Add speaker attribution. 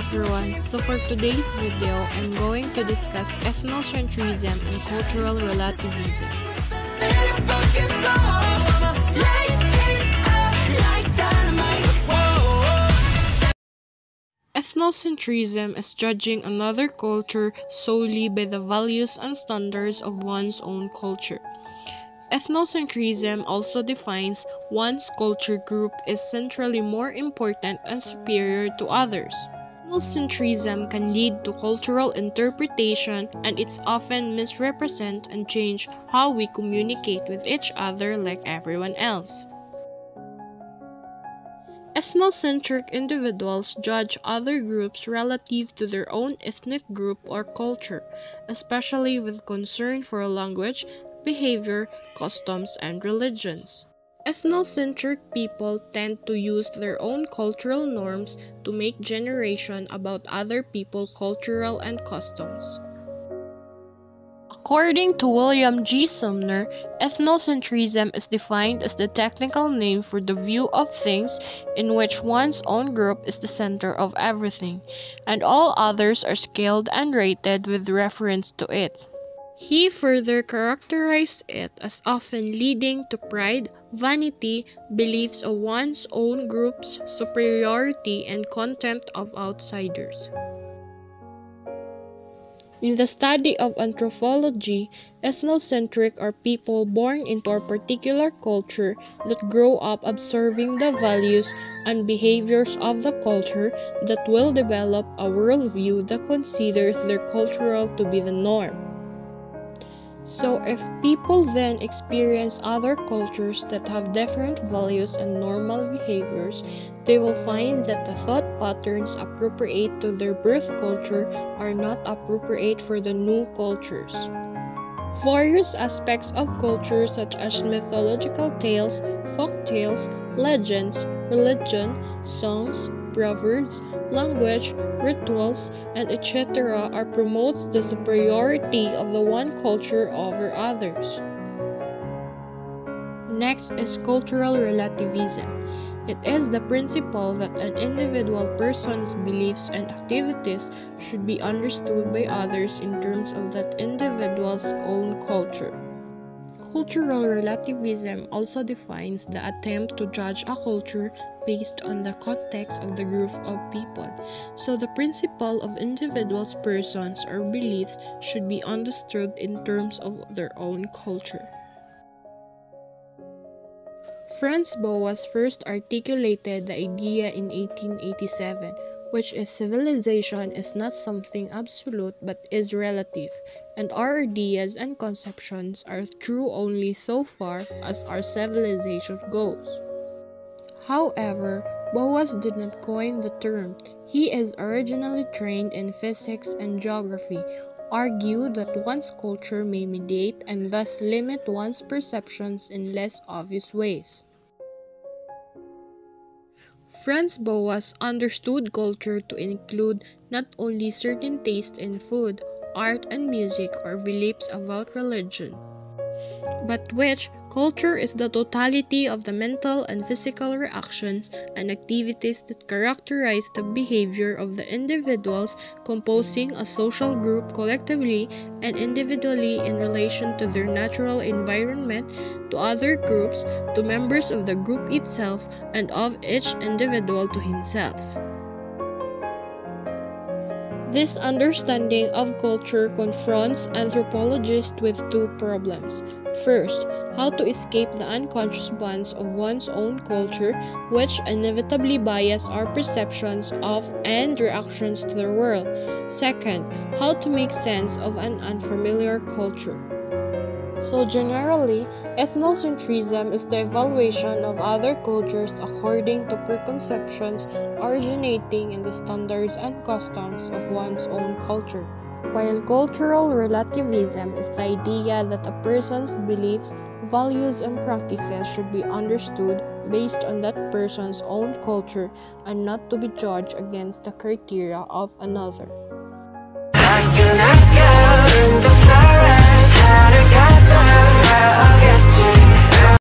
Speaker 1: everyone, so for today's video, I'm going to discuss ethnocentrism and cultural relativism. Ethnocentrism is judging another culture solely by the values and standards of one's own culture. Ethnocentrism also defines one's culture group as centrally more important and superior to others. Ethnocentrism can lead to cultural interpretation, and it's often misrepresent and change how we communicate with each other like everyone else. Ethnocentric individuals judge other groups relative to their own ethnic group or culture, especially with concern for language, behavior, customs, and religions. Ethnocentric people tend to use their own cultural norms to make generation about other people's cultural and customs. According to William G. Sumner, ethnocentrism is defined as the technical name for the view of things in which one's own group is the center of everything, and all others are scaled and rated with reference to it. He further characterized it as often leading to pride, vanity, beliefs of one's own group's superiority, and contempt of outsiders. In the study of anthropology, ethnocentric are people born into a particular culture that grow up observing the values and behaviors of the culture that will develop a worldview that considers their cultural to be the norm. So if people then experience other cultures that have different values and normal behaviors, they will find that the thought patterns appropriate to their birth culture are not appropriate for the new cultures. Various aspects of culture such as mythological tales, folk tales, legends, religion, songs, proverbs, language, rituals, and etc. are promotes the superiority of the one culture over others. Next is cultural relativism. It is the principle that an individual person's beliefs and activities should be understood by others in terms of that individual's own culture. Cultural relativism also defines the attempt to judge a culture based on the context of the group of people, so the principle of individuals' persons or beliefs should be understood in terms of their own culture. Franz Boas first articulated the idea in 1887, which is civilization is not something absolute but is relative, and our ideas and conceptions are true only so far as our civilization goes. However, Boas did not coin the term. He is originally trained in physics and geography, argued that one's culture may mediate and thus limit one's perceptions in less obvious ways. Franz Boas understood culture to include not only certain tastes in food, art and music or beliefs about religion, but which culture is the totality of the mental and physical reactions and activities that characterize the behavior of the individuals composing a social group collectively and individually in relation to their natural environment, to other groups, to members of the group itself, and of each individual to himself. This understanding of culture confronts anthropologists with two problems. First, how to escape the unconscious bonds of one's own culture, which inevitably bias our perceptions of and reactions to the world. Second, how to make sense of an unfamiliar culture. So generally, ethnocentrism is the evaluation of other cultures according to preconceptions originating in the standards and customs of one's own culture, while cultural relativism is the idea that a person's beliefs, values, and practices should be understood based on that person's own culture and not to be judged against the criteria of another.